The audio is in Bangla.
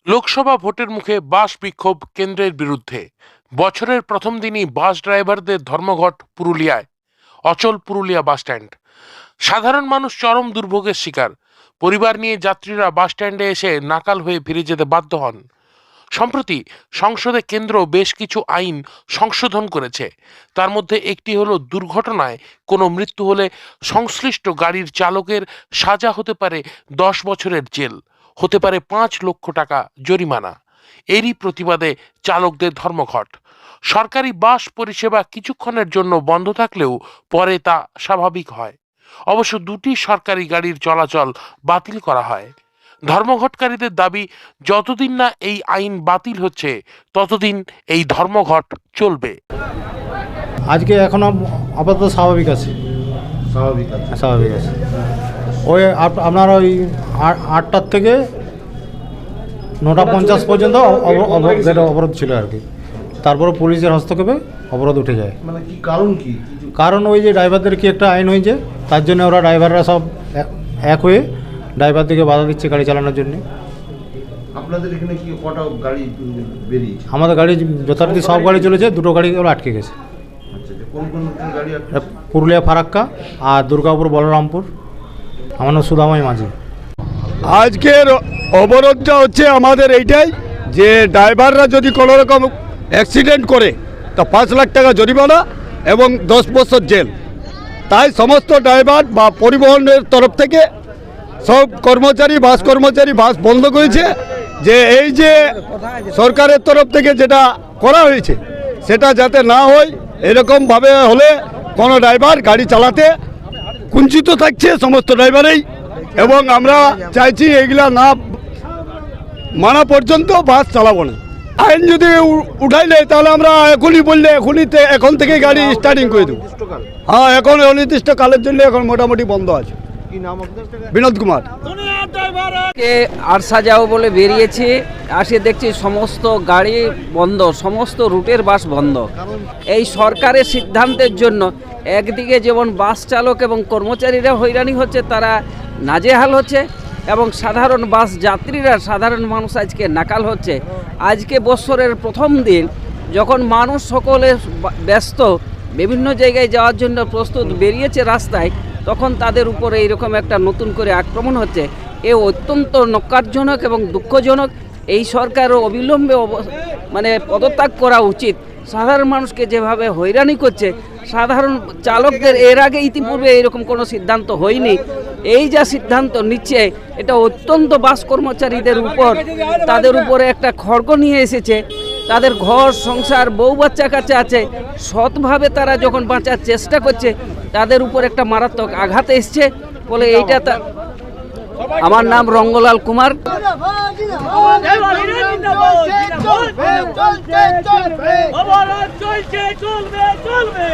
লোকসভা ভোটের মুখে বাস বিক্ষোভ কেন্দ্রের বিরুদ্ধে। বছরের প্রথম দিনই বাস ড্রাইভারদের ধর্মঘট পুরুলিয়ায়। অচল পুরুলিয়া বাস স্ট্যান্ড। সাধারণ মানুষ চরম দুর্ভোগের শিকার। পরিবার নিয়ে যাত্রীরা বাস স্ট্যান্ডে এসে নাকাল হয়ে ফিরে যেতে বাধ্য হন। সম্প্রতি সংসদে কেন্দ্র বেশ কিছু আইন সংশোধন করেছে। তার মধ্যে একটি হলো, দুর্ঘটনায় কোনো মৃত্যু হলে সংশ্লিষ্ট গাড়ির চালকের সাজা হতে পারে 10 বছরের জেল, হতে পারে 5 লক্ষ টাকা জরিমানা। এরই প্রতিবাদে চালকদের ধর্মঘট। সরকারি বাস পরিষেবা কিছুক্ষণের জন্য বন্ধ থাকলেও পরে তা স্বাভাবিক হয়। অবশ্য দুটি সরকারি গাড়ির চলাচল বাতিল করা হয়। ধর্মঘটকারীদের দাবি, যতদিন না এই আইন বাতিল হচ্ছে ততদিন এই ধর্মঘট চলবে। আজকে এখনো আপাতত স্বাভাবিক আছে। স্বাভাবিক আছে। ওই আপনার ওই 8টার থেকে 9:50 পর্যন্ত অবরোধ ছিল আর কি। তারপরে পুলিশের হস্তক্ষেপে অবরোধ উঠে যায়। মানে কি কারণ কি? কারণ ওই যে ড্রাইভারদের কি একটা আইন হয়েছে, তার জন্য ওরা ড্রাইভাররা সব এক হয়ে ড্রাইভারদেরকে বাধা দিচ্ছে গাড়ি চালানোর জন্য। আপনাদের এখানে কি কটা গাড়ি বেরিয়েছে? আমাদের গাড়ি যথারীতি সব গাড়ি চলেছে, দুটো গাড়ি ওরা আটকে গেছে। আচ্ছা, কোন কোন গাড়ি আটকে? পুরুলিয়া ফারাক্কা আর দুর্গাপুর বলরামপুর। আমার নাম সুদামাই মাঝি। আজকের অবরোধটা হচ্ছে আমাদের এইটাই যে ড্রাইভাররা যদি কোনো রকম অ্যাক্সিডেন্ট করে তা 5 লাখ টাকা জরিমানা এবং 10 বছর জেল। তাই সমস্ত ড্রাইভার বা পরিবহনের তরফ থেকে সব কর্মচারী বাস বন্ধ করেছে। যে এই যে সরকারের তরফ থেকে যেটা করা হয়েছে সেটা যাতে না হয়, এরকমভাবে হলে কোনো ড্রাইভার গাড়ি চালাতে কুঞ্চিত থাকছে সমস্ত ড্রাইভারেই। এবং আমরা চাইছি এইগুলা না মানা পর্যন্ত বাস চালাবো না। আইন যদি উঠাই নেয় তাহলে আমরা এখনই বললে এখন থেকে গাড়ি স্টার্টিং করে দেবো। হ্যাঁ, এখন অনির্দিষ্ট কালের জন্য এখন মোটামুটি বন্ধ আছে। কি নাম আপনার? বিনোদ কুমার। আর সাজাও বলে বেরিয়েছি, আসে দেখছি সমস্ত গাড়ি বন্ধ, সমস্ত রুটের বাস বন্ধ। এই সরকারের সিদ্ধান্তের জন্য একদিকে যেমন বাস চালক এবং কর্মচারীরা হয়রানি হচ্ছে, তারা নাজেহাল হচ্ছে, এবং সাধারণ বাস যাত্রীরা, সাধারণ মানুষ আজকে নাকাল হচ্ছে। আজকে বছরের প্রথম দিন যখন মানুষ সকলে ব্যস্ত, বিভিন্ন জায়গায় যাওয়ার জন্য প্রস্তুত বেরিয়েছে রাস্তায়, তখন তাদের উপরে এইরকম একটা নতুন করে আক্রমণ হচ্ছে। এ অত্যন্ত নক্কারজনক এবং দুঃখজনক। এই সরকারও অবিলম্বে পদত্যাগ করা উচিত। সাধারণ মানুষকে যেভাবে হয়রানি করছে, সাধারণ চালকদের এর আগে ইতিপূর্বে এরকম কোনো সিদ্ধান্ত হয়নি। এই যা সিদ্ধান্ত নিচ্ছে, এটা অত্যন্ত বাস কর্মচারীদের উপর, তাদের উপরে একটা খড়গ নিয়ে এসেছে। তাদের ঘর সংসার, বউ বাচ্চা কাছে আছে, সৎভাবে তারা যখন বাঁচার চেষ্টা করছে, তাদের উপর একটা মারাত্মক আঘাত এসছে বলে এইটা। আমার নাম রঙ্গলাল কুমার। চলবে